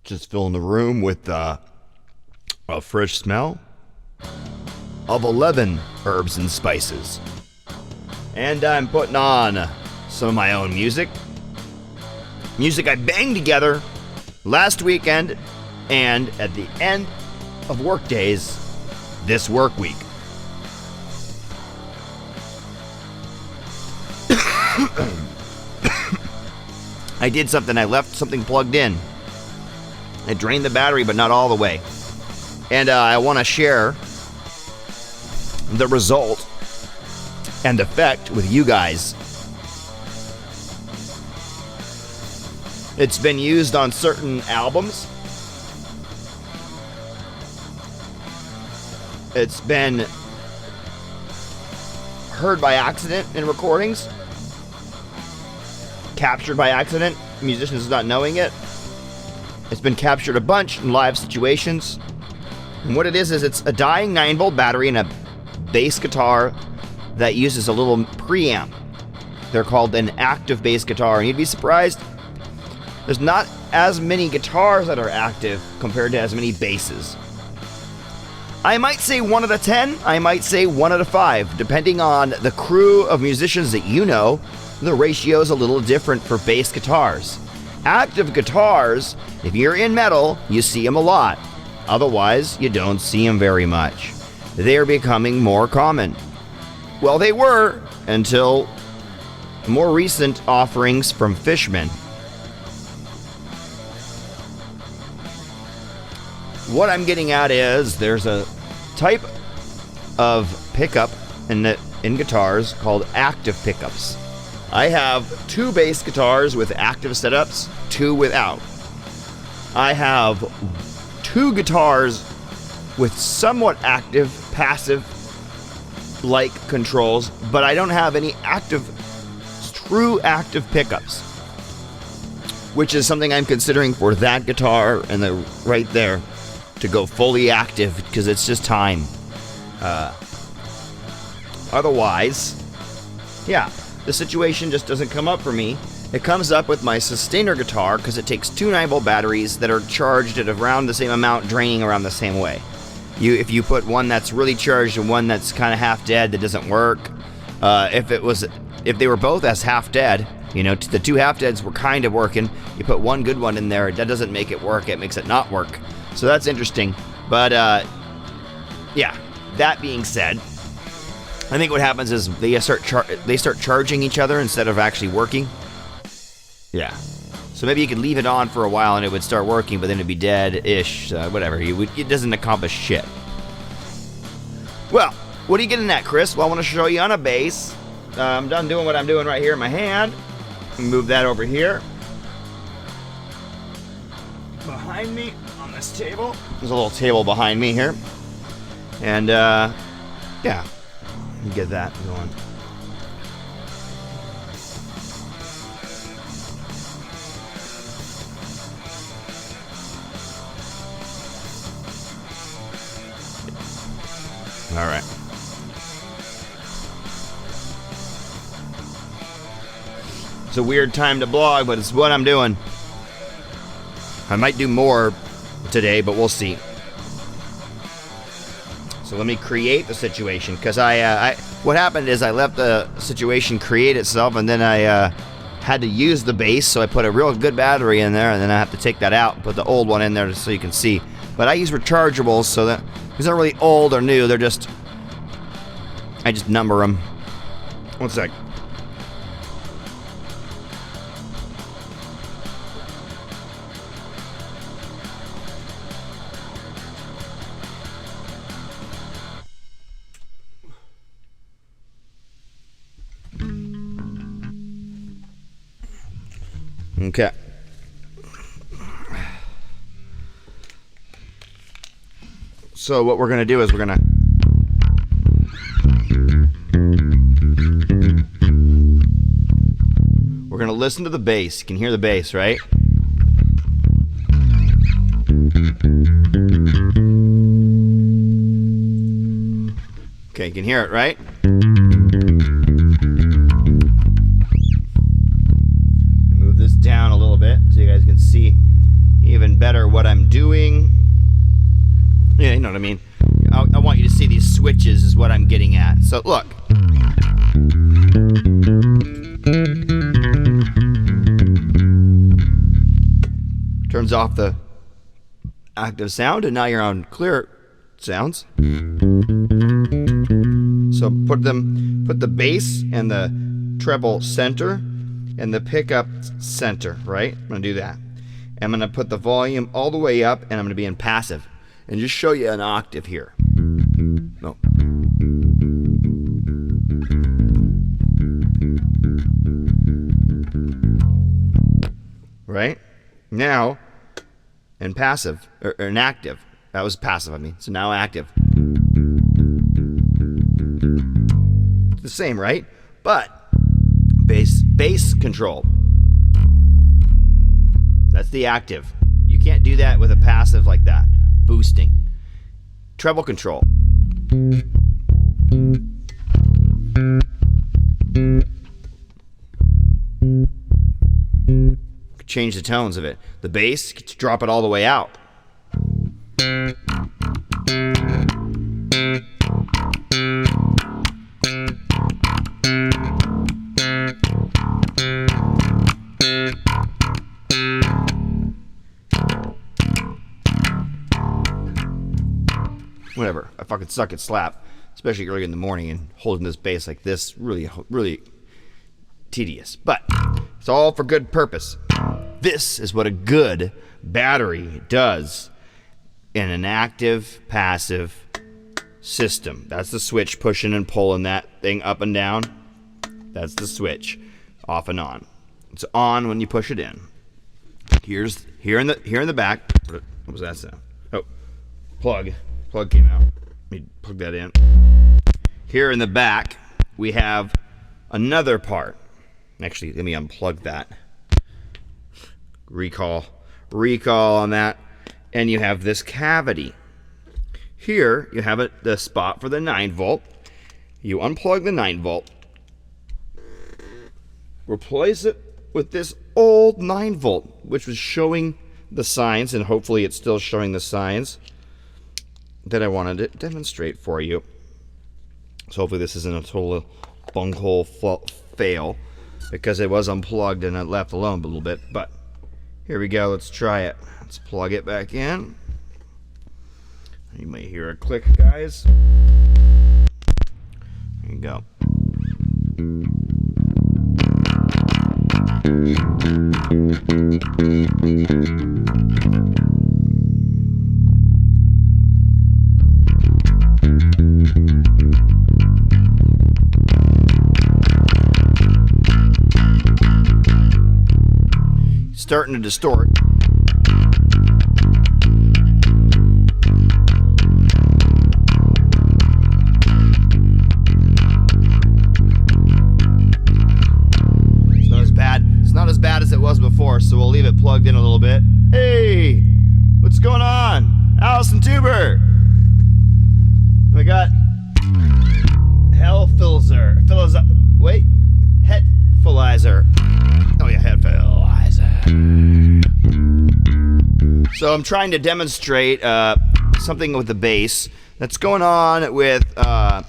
Just filling the room with a fresh smell of 11 herbs and spices. And I'm putting on some of my own music. Music I banged together last weekend and at the end of work days this work week. I did something. I left something plugged in. It drained the battery, but not all the way. And I want to share the result and effect with you guys. It's been used on certain albums. It's been heard by accident in recordings. Captured by accident, musicians not knowing it. It's been captured a bunch in live situations. And what it is it's a dying 9-volt battery and a bass guitar that uses a little preamp. They're called an active bass guitar, and you'd be surprised there's not as many guitars that are active compared to as many basses. I might say 1 out of 10, I might say 1 out of 5, depending on the crew of musicians that you know. The ratio is a little different for bass guitars. Active guitars, if you're in metal, you see them a lot. Otherwise, you don't see them very much. They are becoming more common. Well, they were until more recent offerings from Fishman. What I'm getting at is there's a type of pickup in guitars called active pickups. I have 2 bass guitars with active setups, 2 without. I have 2 guitars with somewhat active, passive-like controls, but I don't have any true active pickups, which is something I'm considering for that guitar and the right there to go fully active, because it's just time. Otherwise, yeah. The situation just doesn't come up for me. It comes up with my sustainer guitar because it takes 2 9-volt batteries that are charged at around the same amount, draining around the same way. If you put one that's really charged and one that's kind of half dead, that doesn't work. If they were both as half dead, the 2 half deads were kind of working. You put one good one in there, that doesn't make it work. It makes it not work. So that's interesting. But yeah. That being said, I think what happens is they start charging each other instead of actually working. Yeah. So maybe you could leave it on for a while and it would start working, but then it'd be dead-ish. Whatever. It doesn't accomplish shit. Well, what are you getting at, Chris? Well, I want to show you on a bass. I'm done doing what I'm doing right here in my hand. Move that over here. Behind me on this table. There's a little table behind me here. And, yeah. Get that going. All right. It's a weird time to blog, but it's what I'm doing. I might do more today, but we'll see. So let me create the situation, because what happened is I let the situation create itself, and then I had to use the bass, so I put a real good battery in there, and then I have to take that out and put the old one in there so you can see. But I use rechargeables, so that these aren't really old or new, I just number them. One sec. Okay. So what we're going to do is we're going to listen to the bass. You can hear the bass, right? Okay, you can hear it, right? Move this down a little bit so you guys can see even better. better what I'm doing. Yeah, you know what I mean. I want you to see these switches is what I'm getting at. So look. Turns off the active sound, and now you're on clear sounds. So put the bass and the treble center and the pickup center, right? I'm gonna do that. I'm gonna put the volume all the way up, and I'm gonna be in passive and just show you an octave here. No. Right? Now, in passive, or in active. That was passive, I mean. So now active. It's the same, right? But bass control. That's the active. You can't do that with a passive like that. Boosting. Treble control. Change the tones of it. The bass, drop it all the way out. Whatever. I fucking suck at slap, especially early in the morning, and holding this bass like this, really tedious. But it's all for good purpose. This is what a good battery does in an active passive system. That's the switch pushing and pulling that thing up and down. That's the switch, off and on. It's on when you push it in. Here in the back. What was that sound? Oh, plug came out. Let me plug that in. Here in the back, we have another part. Actually, let me unplug that. Recall on that. And you have this cavity. Here, you have the spot for the 9-volt. You unplug the 9-volt. Replace it with this old 9-volt, which was showing the signs, and hopefully it's still showing the signs that I wanted to demonstrate for you. So hopefully this isn't a total bunghole fail, because it was unplugged and it left alone a little bit. But here we go. Let's try it. Let's plug it back in. You may hear a click, guys. There you go. Starting to distort. It's not as bad as it was before, so we'll leave it plugged in a little bit. Hey, what's going on? Allison Tuber. We got Hetfilizer. Oh yeah, Hetfilizer. So I'm trying to demonstrate something with the bass that's going on with the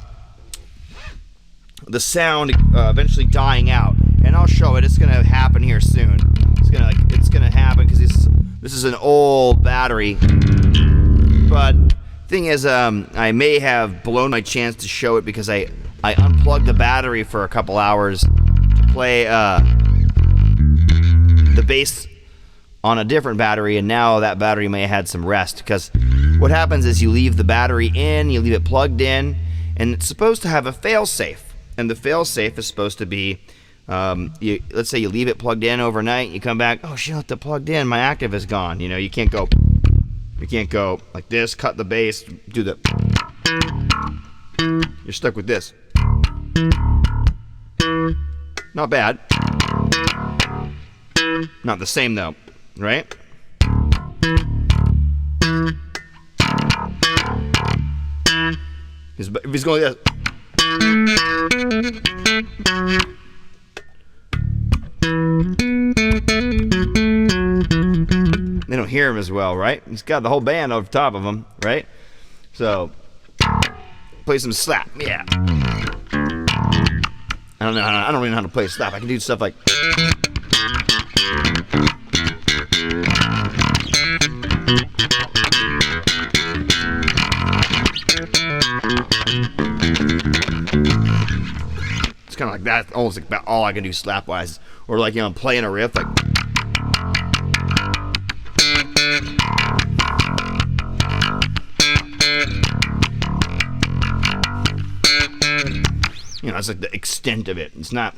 sound eventually dying out, and I'll show it. It's gonna happen here soon. It's gonna happen because this is an old battery. But thing is, I may have blown my chance to show it because I unplugged the battery for a couple hours to play the bass on a different battery, and now that battery may have had some rest, because what happens is you leave the battery in, you leave it plugged in, and it's supposed to have a fail-safe, and the fail-safe is supposed to be, let's say you leave it plugged in overnight, you come back, oh shit, I left it plugged in, my active is gone. You know, you can't go like this, cut the bass, do the, you're stuck with this. Not bad. Not the same though, right? If he's going like this. They don't hear hear him as well, right? He's got the whole band over top of him, right? So, play some slap, yeah. I don't really know how to play slap. I can do stuff like... It's kind of like that. Almost like about all I can do slap-wise. Or like, I'm playing a riff, like... That's like the extent of it. It's not...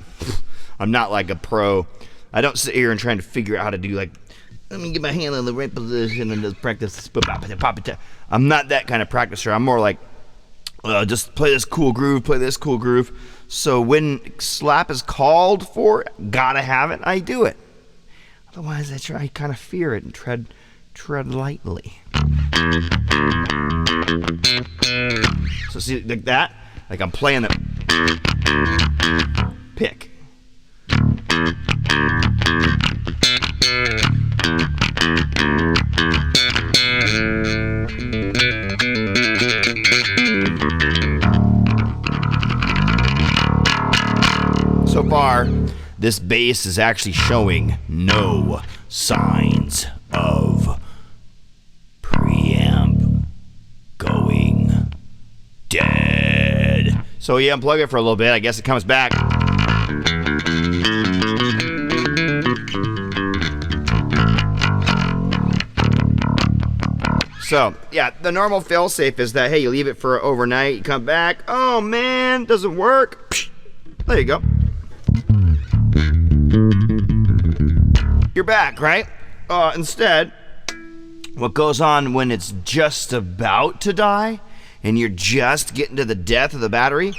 I'm not like a pro. I don't sit here and trying to figure out how to do like... Let me get my hand in the right position and just practice. I'm not that kind of practicer. I'm more like... just play this cool groove, So when slap is called for, gotta have it, I do it. Otherwise, I kind of fear it and tread lightly. So see, like that, like I'm playing the pick. So far, this bass is actually showing no signs of preamp going dead. So you unplug it for a little bit. I guess it comes back. So, yeah, the normal fail-safe is that, hey, you leave it for overnight, you come back, oh man, doesn't work. There you go. You're back, right? Instead, what goes on when it's just about to die and you're just getting to the death of the battery,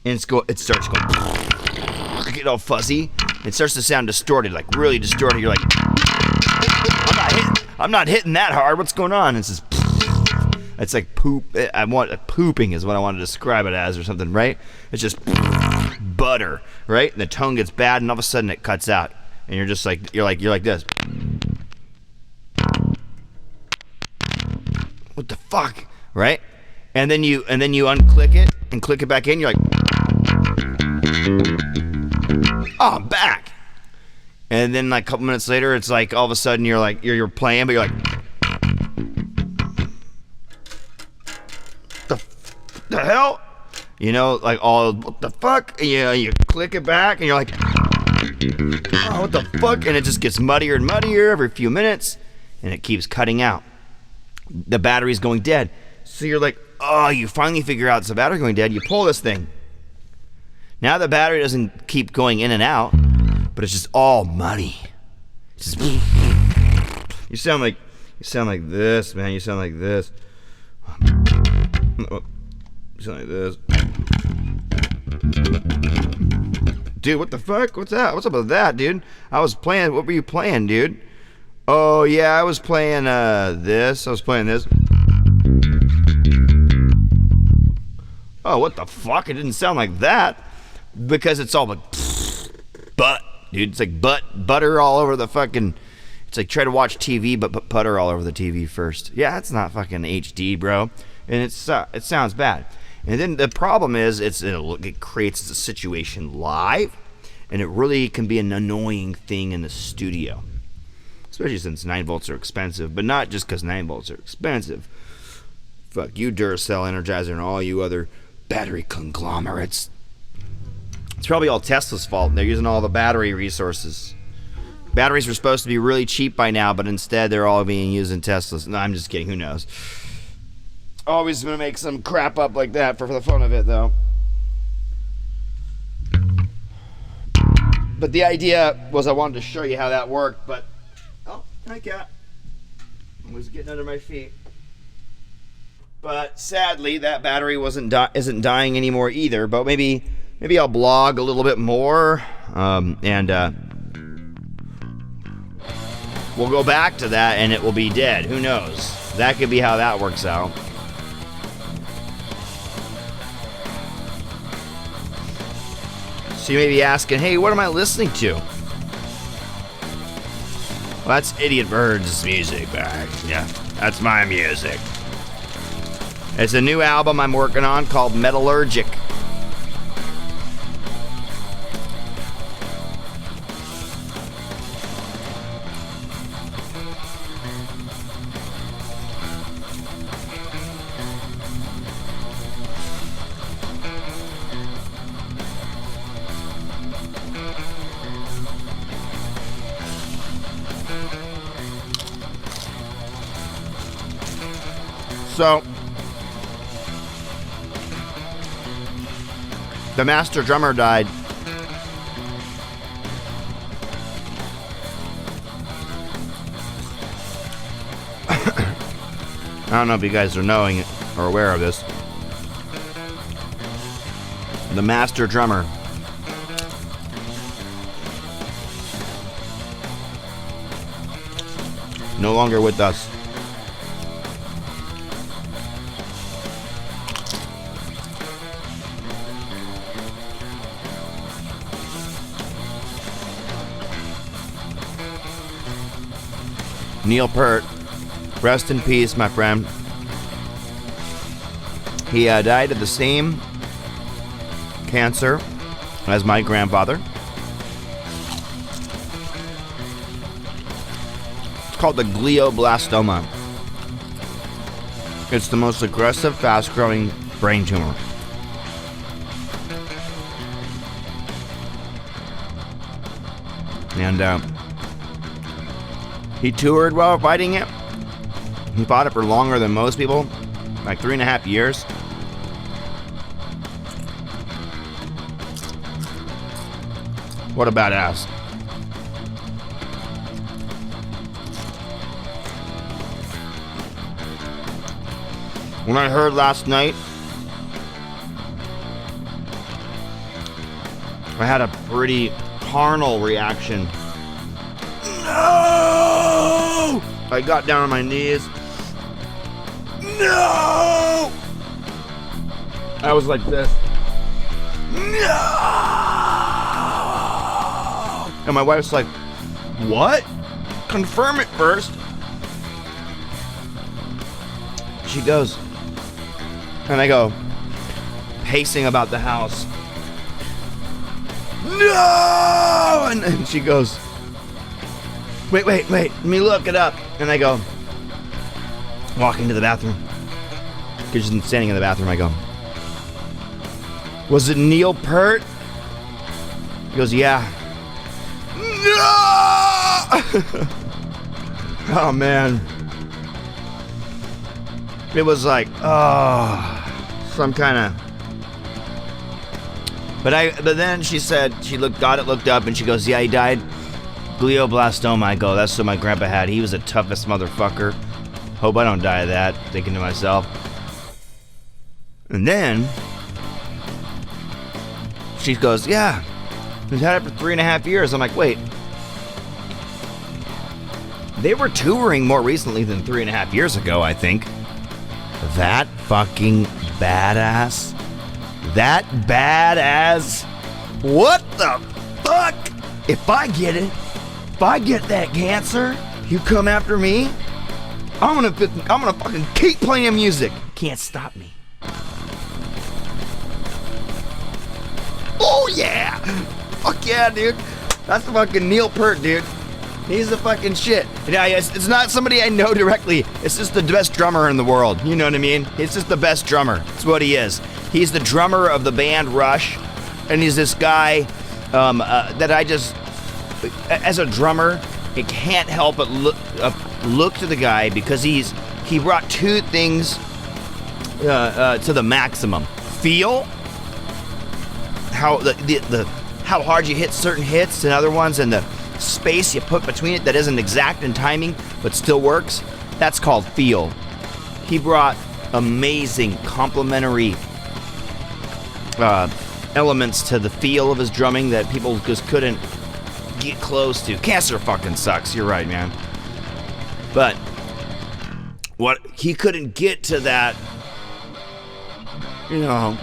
and it starts going, get all fuzzy. It starts to sound distorted, like really distorted. You're like, I'm not hitting that hard. What's going on? It's like poop. Pooping is what I want to describe it as, or something, right? It's just butter, right? And the tone gets bad, and all of a sudden it cuts out, and you're just like you're like this. What the fuck, right? And then you unclick it and click it back in. You're like, oh, I'm back. And then like a couple minutes later, it's like all of a sudden you're playing, but you're like, the hell? You know, like all, what the fuck? And you click it back and you're like, oh, what the fuck? And it just gets muddier and muddier every few minutes, and it keeps cutting out. The battery's going dead. So you're like, oh, you finally figure out it's the battery going dead. You pull this thing. Now the battery doesn't keep going in and out, but it's just all muddy. Just you sound like this, man. You sound like this. You sound like this. Dude, what the fuck? What's that? What's up with that, dude? I was playing. What were you playing, dude? Oh yeah, I was playing this. I was playing this. Oh, what the fuck? It didn't sound like that. Because it's all like butt, dude. It's like butter all over the fucking. It's like try to watch TV, but put butter all over the TV first. Yeah, that's not fucking HD, bro. And it sounds bad. And then the problem is it creates a situation live, and it really can be an annoying thing in the studio, especially since 9 volts are expensive. But not just because 9 volts are expensive. Fuck you, Duracell, Energizer, and all you other battery conglomerates. It's probably all Tesla's fault. They're using all the battery resources. Batteries were supposed to be really cheap by now, but instead they're all being used in Teslas. No, I'm just kidding. Who knows? Always gonna make some crap up like that for the fun of it, though. But the idea was I wanted to show you how that worked, but... Oh, hi, cat. I was getting under my feet. But sadly, that battery isn't dying anymore either, but maybe I'll blog a little bit more, and we'll go back to that, and it will be dead. Who knows? That could be how that works out. So you may be asking, hey, what am I listening to? Well, That's IdiOtBuRNs music, man. Yeah, that's my music. It's a new album I'm working on called Metallurgic. So, the master drummer died. I don't know if you guys are knowing it or aware of this. The master drummer no longer with us. Neil Peart, rest in peace, my friend. He died of the same cancer as my grandfather. It's called the glioblastoma. It's the most aggressive, fast-growing brain tumor. And he toured while fighting it. He fought it for longer than most people, like 3.5 years. What a badass. When I heard last night, I had a pretty carnal reaction. No! I got down on my knees. No! I was like this. No! And my wife's like, what? Confirm it first. She goes, and I go, pacing about the house. No! And she goes, wait, let me look it up. And I go, walking to the bathroom. Because she's standing in the bathroom, I go, was it Neil Peart? He goes, yeah. No! Oh, man. It was like, some kind of... But then she said, got it looked up, and she goes, yeah, he died glioblastoma. I go, that's what my grandpa had. He was the toughest motherfucker. Hope I don't die of that, thinking to myself. And then she goes, yeah, he's had it for 3.5 years. I'm like, wait. They were touring more recently than 3.5 years ago, I think. That fucking badass. That badass. What the fuck? If I get it, if I get that cancer, you come after me, I'm gonna fucking keep playing music. Can't stop me. Oh yeah! Fuck yeah, dude. That's the fucking Neil Peart, dude. He's the fucking shit. Yeah, it's not somebody I know directly. It's just the best drummer in the world. You know what I mean? He's just the best drummer. That's what he is. He's the drummer of the band Rush, and he's this guy that I just, as a drummer, I can't help but look to the guy because he brought two things to the maximum. Feel how how hard you hit certain hits and other ones, and the space you put between it that isn't exact in timing but still works. That's called feel. He brought amazing complementary elements to the feel of his drumming that people just couldn't get close to. Cancer fucking sucks. You're right, man. But what he couldn't get to that, you know.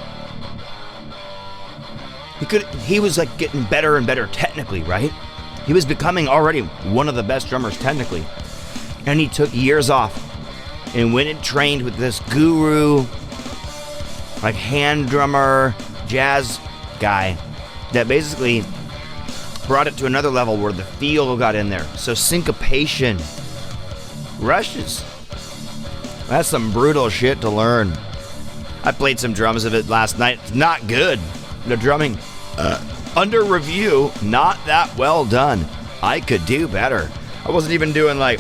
He was like getting better and better technically, right? He was becoming already one of the best drummers technically. And he took years off and went and trained with this guru, like hand drummer, jazz guy that basically brought it to another level where the feel got in there. So syncopation, rushes. That's some brutal shit to learn. I played some drums of it last night. It's not good. The drumming, under review, not that well done. I could do better. I wasn't even doing like,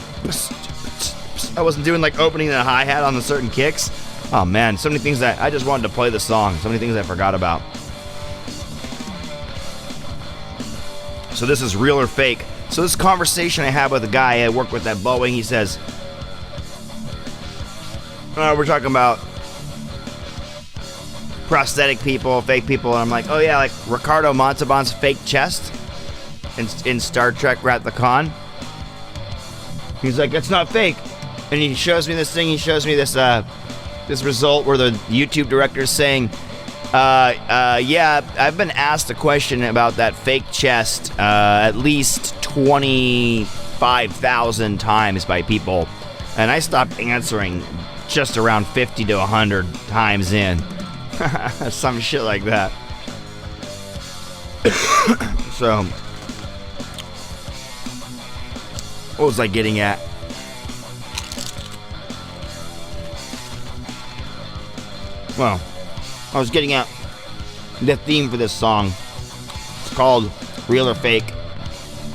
opening the hi-hat on the certain kicks. Oh man, so many things that I just wanted to play the song. So many things I forgot about. So this is real or fake. So this conversation I had with a guy I work with at Boeing, he says, we're talking about prosthetic people, fake people, and I'm like, oh yeah, like Ricardo Montalban's fake chest in Star Trek Wrath of Khan. He's like, it's not fake. And he shows me this thing, he shows me this this result where the YouTube director is saying, yeah, I've been asked a question about that fake chest at least 25,000 times by people, and I stopped answering just around 50 to 100 times in. Some shit like that. So, what was I getting at? Well, I was getting at the theme for this song. It's called Real or Fake.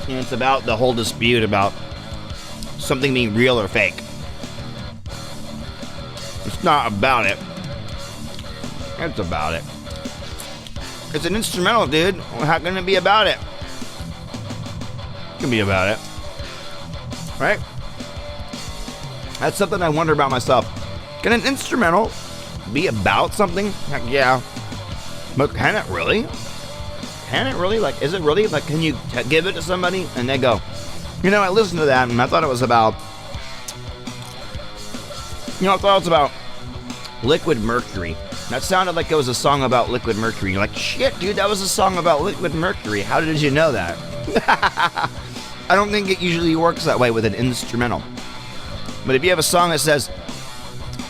And it's about the whole dispute about something being real or fake. It's not about it. It's about it. It's an instrumental, dude. How can it be about it? It can be about it. Right? That's something I wonder about myself. Can an instrumental be about something? Heck yeah. But can it really? Can it really? Like, is it really? Like, can you give it to somebody and they go, you know, I listened to that and I thought it was about, Liquid Mercury. That sounded like it was a song about Liquid Mercury. You're like, shit, dude, that was a song about Liquid Mercury. How did you know that? I don't think it usually works that way with an instrumental. But if you have a song that says,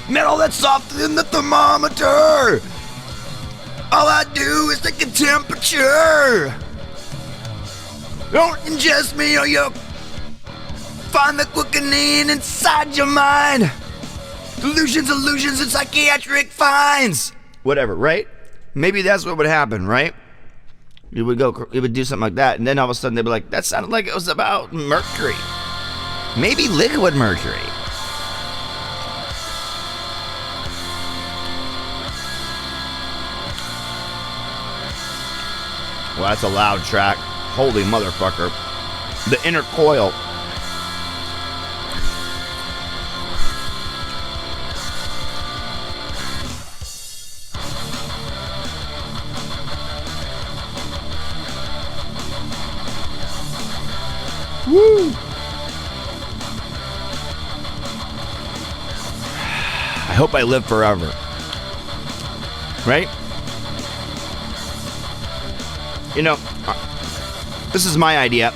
metal that's softer than the thermometer, all I do is take the temperature. Don't ingest me or you'll find the quickening inside your mind. Delusions, illusions, and psychiatric finds. Whatever, right? Maybe that's what would happen, right? You would do something like that, and then all of a sudden they'd be like, that sounded like it was about mercury. Maybe liquid mercury. Well, that's a loud track. Holy motherfucker. The inner coil. Woo! I hope I live forever. Right? You know, this is my idea.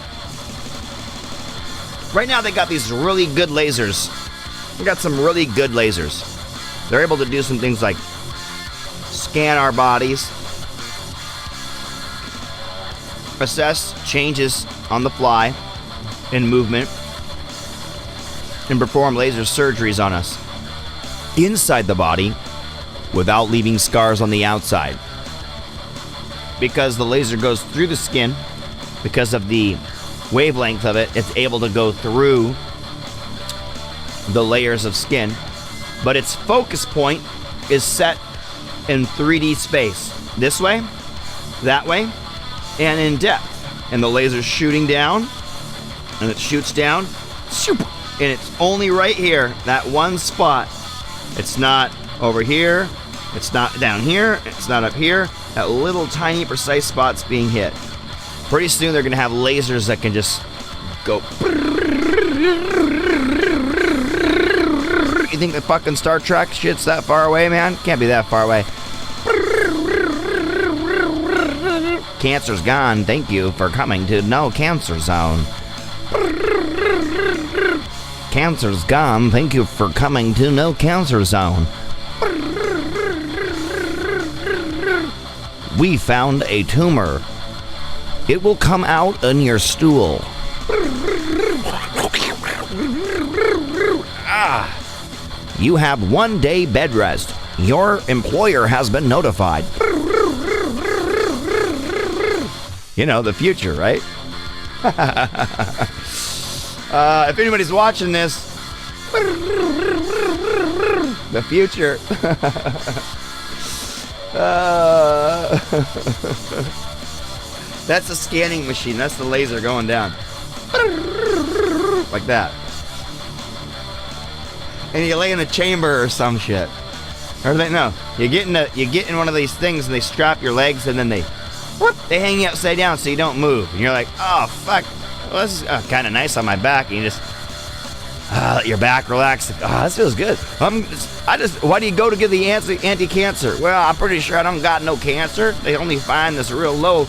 Right now they got these really good lasers. They got some really good lasers. They're able to do some things like scan our bodies, assess changes on the fly in movement, and perform laser surgeries on us inside the body without leaving scars on the outside. Because the laser goes through the skin, because of the wavelength of it, it's able to go through the layers of skin, but its focus point is set in 3D space. This way, that way, and in depth. And the laser's shooting down, and it shoots down, and it's only right here, that one spot. It's not over here, it's not down here, it's not up here. That little tiny precise spot's being hit. Pretty soon they're gonna have lasers that can just go. You think the fucking Star Trek shit's that far away, man? Can't be that far away. Cancer's gone. Thank you for coming to No Cancer Zone. Cancer's gone. Thank you for coming to No Cancer Zone. We found a tumor. It will come out in your stool. You have 1 day bed rest. Your employer has been notified. You know, the future, right? If anybody's watching this, the future. That's a scanning machine. That's the laser going down. Like that. And you lay in a chamber or some shit. Or they no. You get in one of these things and they strap your legs and then they hang you upside down so you don't move. And you're like, oh fuck. Well, this is kind of nice on my back. And you just let your back relax. Like, oh, this feels good. Why do you go to get the anti-cancer? Well, I'm pretty sure I don't got no cancer. They only find this real low.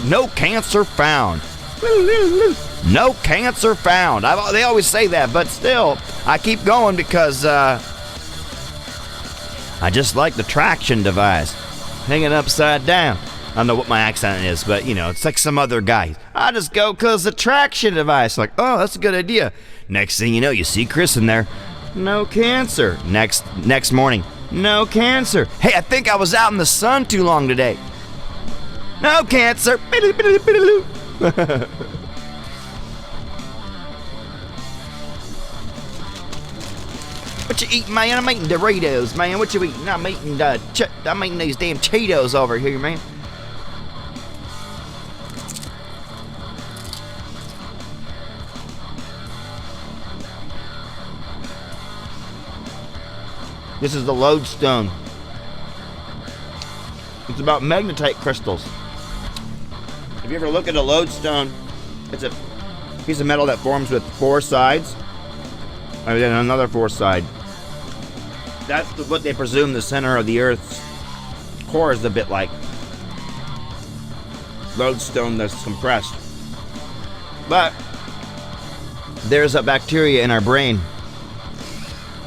No cancer found. No cancer found. They always say that, but still, I keep going because I just like the traction device. Hanging upside down. I don't know what my accent is, but, you know, it's like some other guy. I just go because the traction device. Like, oh, that's a good idea. Next thing you know, you see Chris in there. No cancer. Next morning, no cancer. Hey, I think I was out in the sun too long today. No cancer. What you eating, man? I'm eating Doritos, man. What you eating? I'm eating these damn Cheetos over here, man. This is the lodestone. It's about magnetite crystals. If you ever look at a lodestone, it's a piece of metal that forms with 4 sides, and then another 4 side. That's what they presume the center of the Earth's core is a bit like. Lodestone that's compressed. But there's a bacteria in our brain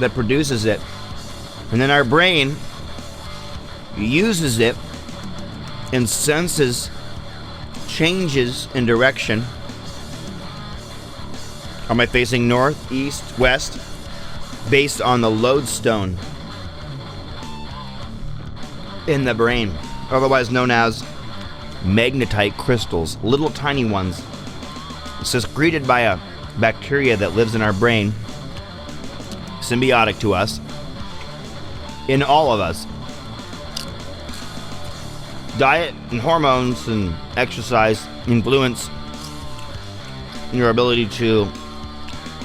that produces it. And then our brain uses it and senses changes in direction. Am I facing north, east, west? Based on the lodestone in the brain, otherwise known as magnetite crystals, little tiny ones. It's secreted by a bacteria that lives in our brain, symbiotic to us, in all of us. Diet and hormones and exercise influence your ability to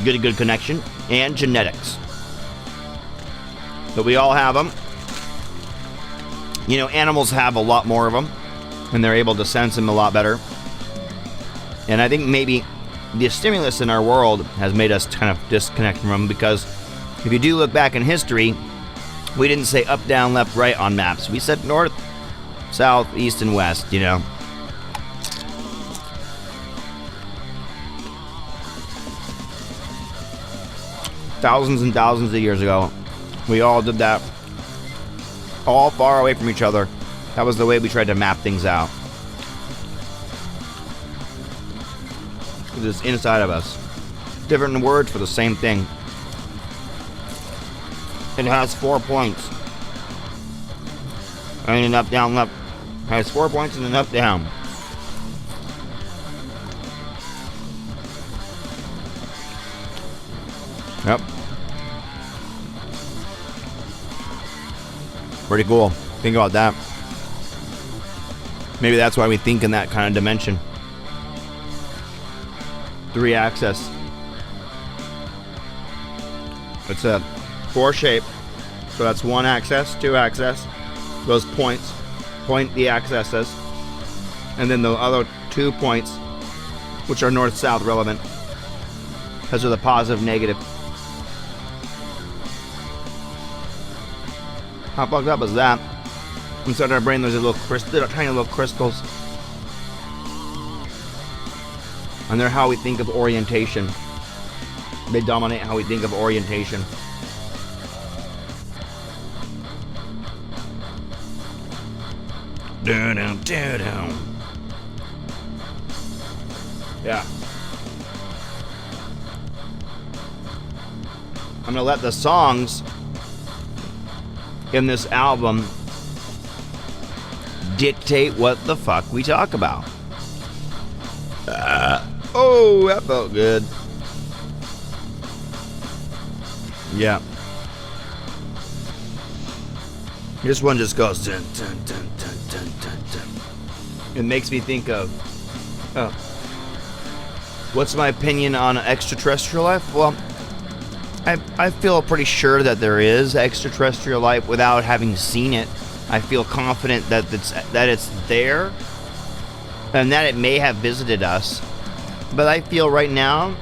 get a good connection, and genetics. But we all have them. You know, animals have a lot more of them, and they're able to sense them a lot better. And I think maybe the stimulus in our world has made us kind of disconnect from them, because if you do look back in history, we didn't say up, down, left, right on maps. We said north, south, east, and west, you know. Thousands and thousands of years ago, we all did that. All far away from each other. That was the way we tried to map things out. It's inside of us. Different words for the same thing. It has 4 points. And an up, down, left. It has 4 points and an up, down. Yep. Pretty cool. Think about that. Maybe that's why we think in that kind of dimension. 3-axis. It's a 4 shape. So that's 1 axis, 2 axis. Those points point the axes. And then the other 2 points, which are north-south relevant. Those are the positive, negative. How fucked up is that? Inside our brain, there's a little tiny little crystals And they're how we think of orientation. They dominate how we think of orientation. Yeah. I'm gonna let the songs in this album dictate what the fuck we talk about. Oh, that felt good. Yeah. This one just goes dun, dun, dun, dun, dun, dun, dun. It makes me think of what's my opinion on extraterrestrial life? Well, I feel pretty sure that there is extraterrestrial life without having seen it. I feel confident that it's there and that it may have visited us. But I feel right now,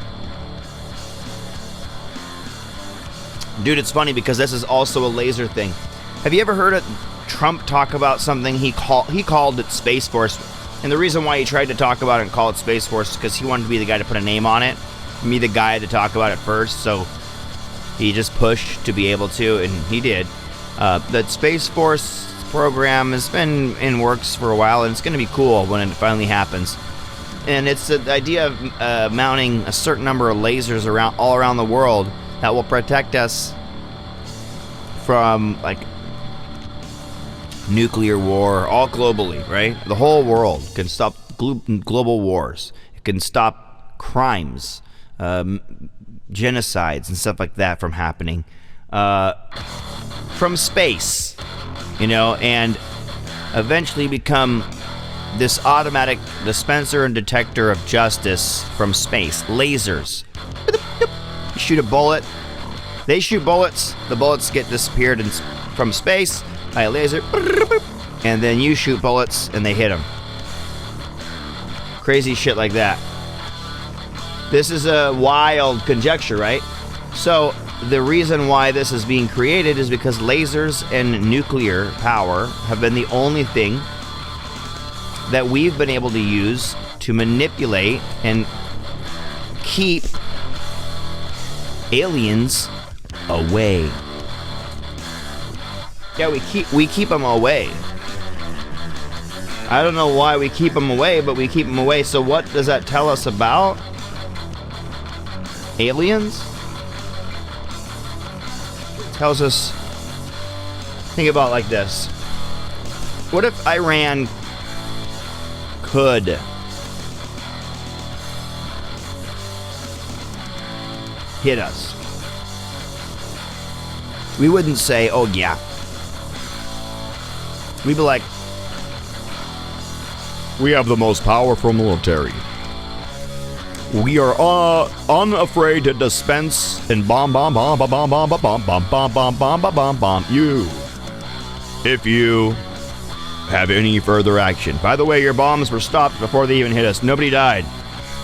dude, it's funny because this is also a laser thing. Have you ever heard Trump talk about something he called it Space Force? And the reason why he tried to talk about it and call it Space Force is because he wanted to be the guy to put a name on it, me the guy to talk about it first. So he just pushed to be able to, and he did. The Space Force program has been in works for a while, and it's going to be cool when it finally happens. And it's the idea of mounting a certain number of lasers all around the world that will protect us from, like, nuclear war, all globally, right? The whole world can stop global wars. It can stop crimes, genocides and stuff like that from happening from space, and eventually become this automatic dispenser and detector of justice from space. Lasers. You shoot a bullet. They shoot bullets. The bullets get disappeared from space by a laser. And then you shoot bullets and they hit them. Crazy shit like that. This is a wild conjecture, right? So the reason why this is being created is because lasers and nuclear power have been the only thing that we've been able to use to manipulate and keep aliens away. Yeah, we keep them away. I don't know why we keep them away, but we keep them away. So what does that tell us about aliens? It tells us, think about it like this. What if Iran could hit us? We wouldn't say, oh yeah. We'd be like, we have the most powerful military. We are unafraid to dispense and bomb you if you have any further action. By the way, your bombs were stopped before they even hit us. Nobody died.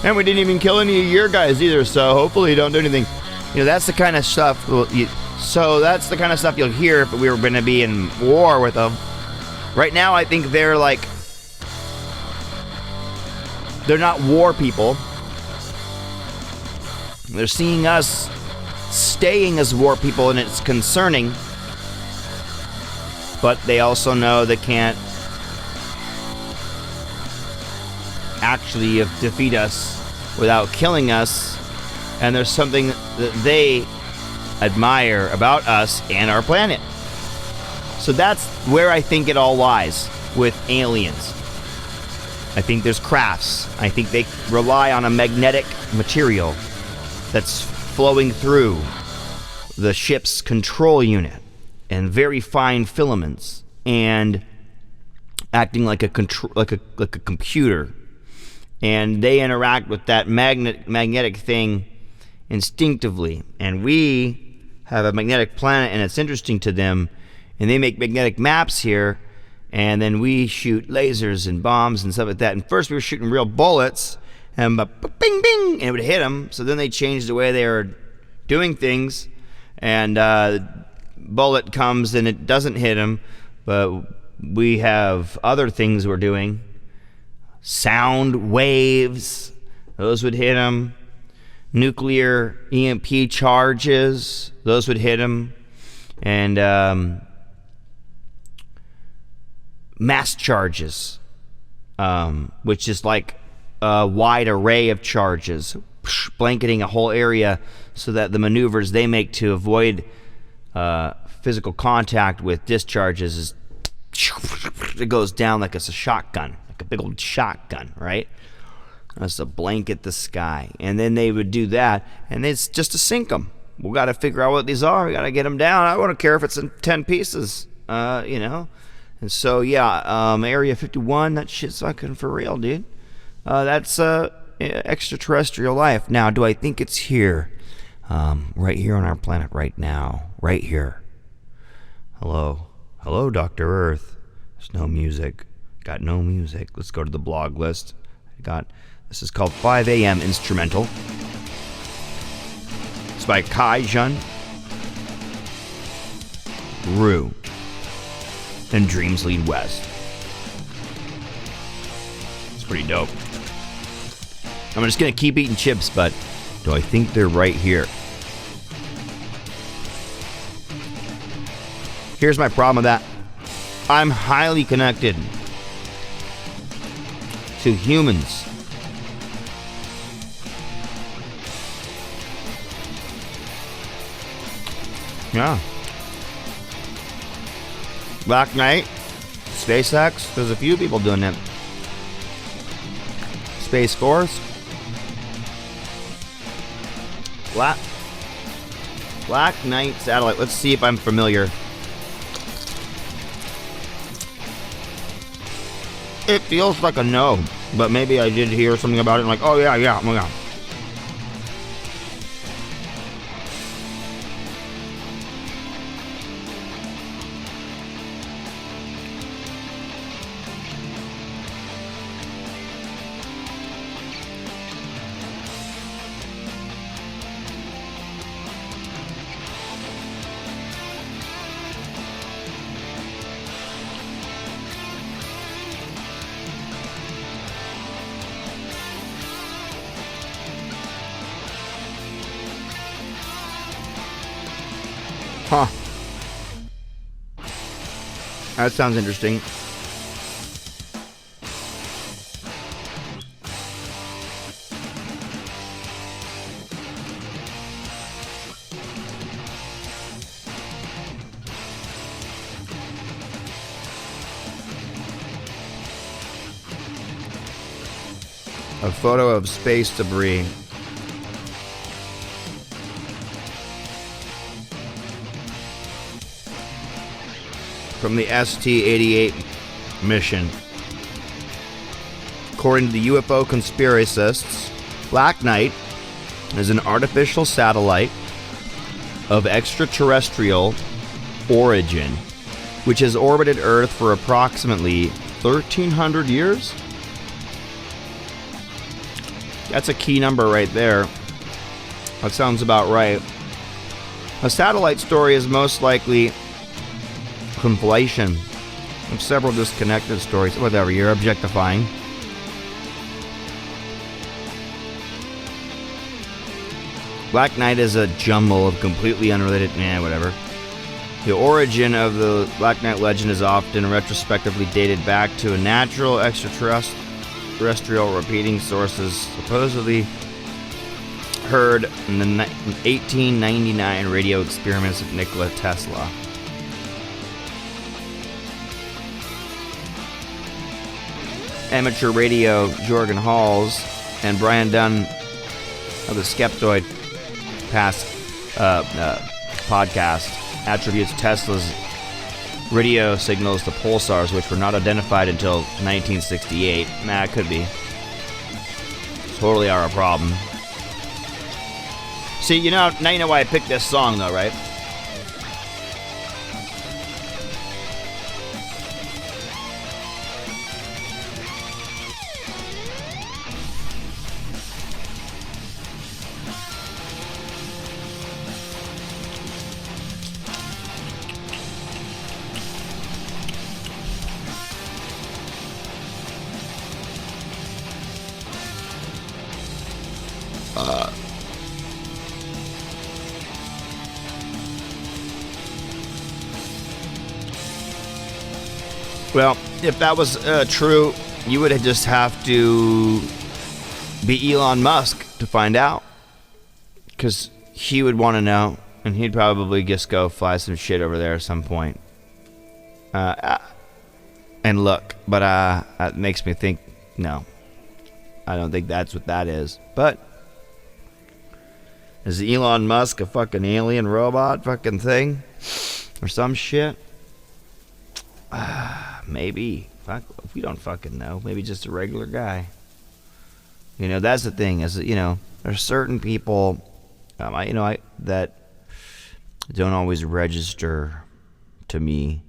And we didn't even kill any of your guys either, so hopefully you don't do anything. That's the kind of stuff that's the kind of stuff you'll hear if we were going to be in war with them. Right now, I think they're not war people. They're seeing us staying as war people, and it's concerning. But they also know they can't actually defeat us without killing us. And there's something that they admire about us and our planet. So that's where I think it all lies with aliens. I think there's crafts. I think they rely on a magnetic material that's flowing through the ship's control unit and very fine filaments and acting like a computer. And they interact with that magnetic thing instinctively. And we have a magnetic planet, and it's interesting to them. And they make magnetic maps here, and then we shoot lasers and bombs and stuff like that. And first we were shooting real bullets, and bing, bing, and it would hit them. So then they changed the way they were doing things, and bullet comes and it doesn't hit them, but we have other things we're doing. Sound waves, those would hit them. Nuclear EMP charges, those would hit them. And mass charges, which is like a wide array of charges, blanketing a whole area so that the maneuvers they make to avoid physical contact with discharges is it goes down like it's a shotgun, like a big old shotgun, right? That's to blanket the sky. And then they would do that, and it's just to sink them. We got to figure out what these are. We got to get them down. I don't care if it's in 10 pieces, you know. And so, yeah, Area 51, that shit's fucking for real, dude. That's extraterrestrial life. Now, do I think it's here? Right here on our planet right now. Right here. Hello. Hello, Dr. Earth. There's no music. Got no music. Let's go to the blog list. This is called 5 a.m. Instrumental. It's by Kai Jun, Rue, and Dreams Lead West. It's pretty dope. I'm just gonna keep eating chips, but do I think they're right here? Here's my problem with that. I'm highly connected to humans. Yeah. Black Knight, SpaceX, there's a few people doing that. Space Force. Black Knight satellite. Let's see if I'm familiar. It feels like a no, but maybe I did hear something about it and like, oh yeah, oh yeah. Huh. That sounds interesting. A photo of space debris. From the ST-88 mission. According to the UFO conspiracists, Black Knight is an artificial satellite of extraterrestrial origin, which has orbited Earth for approximately 1,300 years. That's a key number right there. That sounds about right. A satellite story is most likely conflation of several disconnected stories. Whatever, you're objectifying. Black Knight is a jumble of completely unrelated, whatever. The origin of the Black Knight legend is often retrospectively dated back to a natural extraterrestrial repeating sources supposedly heard in the 1899 radio experiments of Nikola Tesla. Amateur radio Jorgen Halls and Brian Dunn of the Skeptoid podcast attributes Tesla's radio signals to pulsars, which were not identified until 1968. It could be. Totally are a problem. See, now you know why I picked this song, though, right? Well, if that was true, you would just have to be Elon Musk to find out. Because he would want to know, and he'd probably just go fly some shit over there at some point. And look, but that makes me think, no. I don't think that's what that is. But is Elon Musk a fucking alien robot fucking thing? Or some shit? Maybe. Fuck, we don't fucking know. Maybe just a regular guy. You know, that's the thing. Is that, you know, there's certain people, that don't always register to me.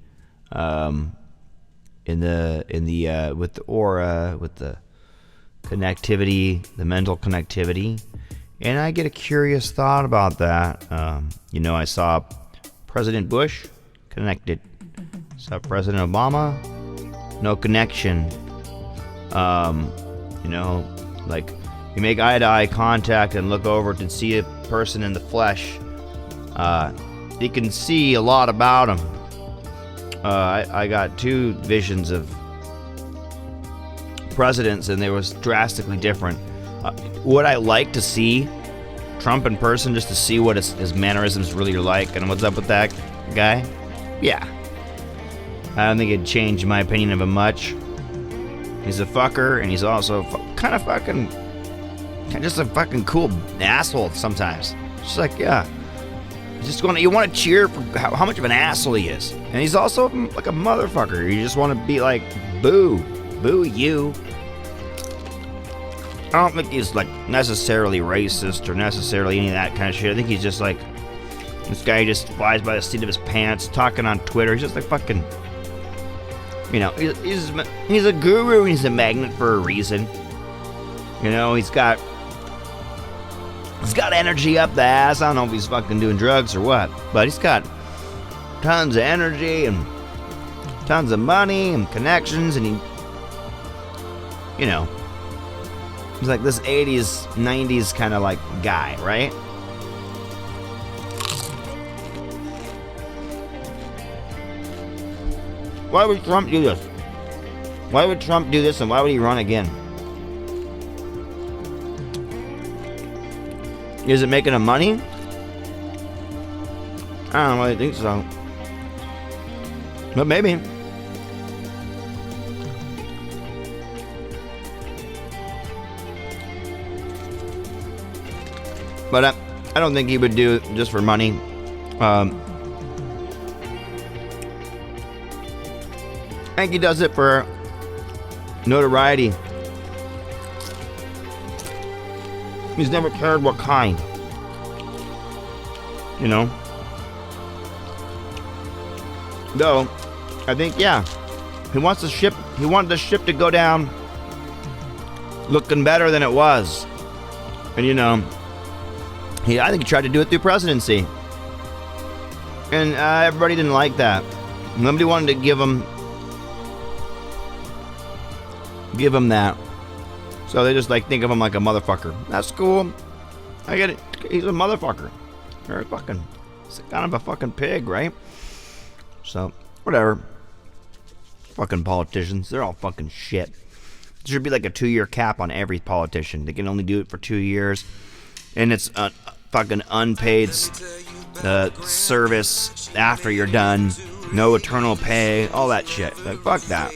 With the aura, with the connectivity, the mental connectivity, and I get a curious thought about that. I saw President Bush connected, saw President Obama, no connection. Like you make eye-to-eye contact and look over to see a person in the flesh. You can see a lot about him. I got two visions of presidents, and they was drastically different. Would I like to see Trump in person just to see what his mannerisms really are like and what's up with that guy? Yeah. I don't think it'd change my opinion of him much. He's a fucker, and he's also kind of fucking, just a fucking cool asshole sometimes. Just like, yeah. You want to cheer for how much of an asshole he is. And he's also like a motherfucker. You just want to be like, boo. Boo you. I don't think he's like necessarily racist or necessarily any of that kind of shit. I think he's just like, this guy just flies by the seat of his pants, talking on Twitter. He's just like fucking, he's a guru. He's a magnet for a reason. He's got energy up the ass. I don't know if he's fucking doing drugs or what, but he's got tons of energy and tons of money and connections, and he's like this 80s, 90s kind of like guy, right? Why would Trump do this? Why would Trump do this, and why would he run again? Is it making him money? I don't really think so. But maybe. But I don't think he would do it just for money. I think he does it for notoriety. He's never cared what kind. Though, I think, yeah. He wanted the ship to go down looking better than it was. And I think he tried to do it through presidency. And everybody didn't like that. Nobody wanted to give him that. So they just think of him like a motherfucker. That's cool. I get it. He's a motherfucker. He's kind of a fucking pig, right? So, whatever. Fucking politicians. They're all fucking shit. There should be like a 2-year cap on every politician. They can only do it for 2 years. And it's a fucking unpaid service after you're done. No eternal pay. All that shit. Like, fuck that.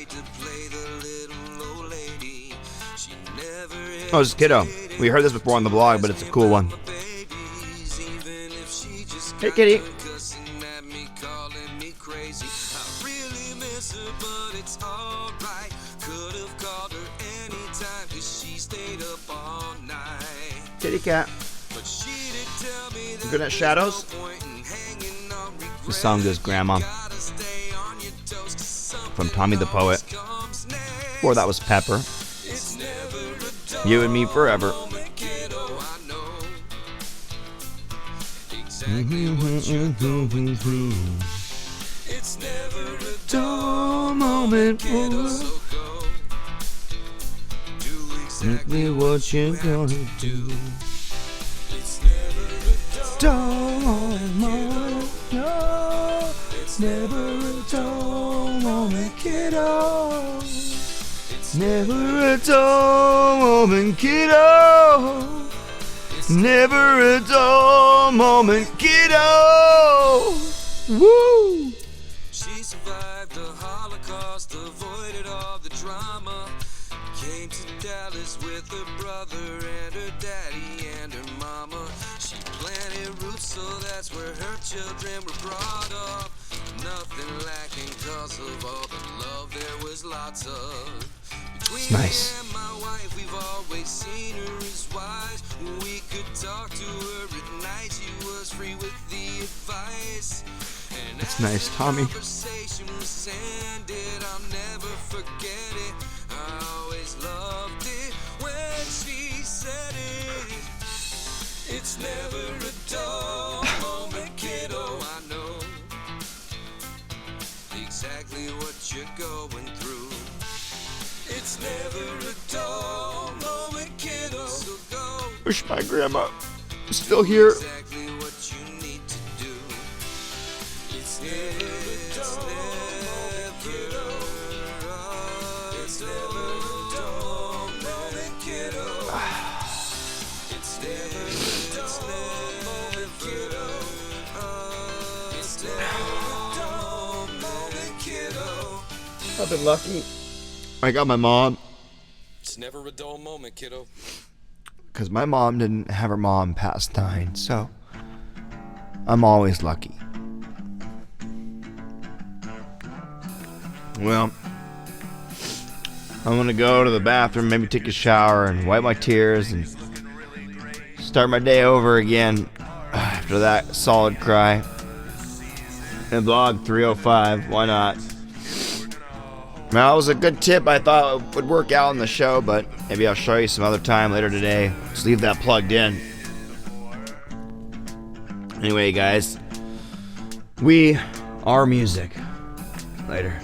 Oh, this is Kiddo. We heard this before on the blog, but it's a cool one. Hey, kitty. Kitty cat. Good at shadows. The song goes Grandma from Tommy the Poet. Before that was Pepper. You and Me Forever. It's never a dull moment. Exactly what you're gonna do. It's never a dull moment. No, it's never a dull moment, kiddo. Never a dull moment, kiddo. Never a dull moment, kiddo. Woo! She survived the Holocaust, avoided all the drama. Came to Dallas with her brother and her daddy and her mama. She planted roots, so that's where her children were brought up. Nothing lacking cause of all the love there was lots of. It's nice. And my wife, we've always seen her as wise. We could talk to her at night. She was free with the advice. And it's nice, Tommy. Conversation was ended, I'll never forget it. I always loved it when she said it. It's never a dull moment, kiddo. I know exactly what you're going through. It's never a dull moment, kiddo. So go. Wish my grandma was still here. Exactly what you need to do. It's never a dull moment, kiddo. It's never a dull moment, kiddo. It's never a dull moment, kiddo. It's never a dull moment, kiddo. I've been lucky. I got my mom. It's never a dull moment, kiddo. Because my mom didn't have her mom past 9, so I'm always lucky. Well, I'm gonna go to the bathroom, maybe take a shower and wipe my tears and start my day over again after that solid cry. And blog 305, why not? Well, it was a good tip. I thought it would work out in the show, but maybe I'll show you some other time later today. Just leave that plugged in. Anyway, guys, we are music. Later.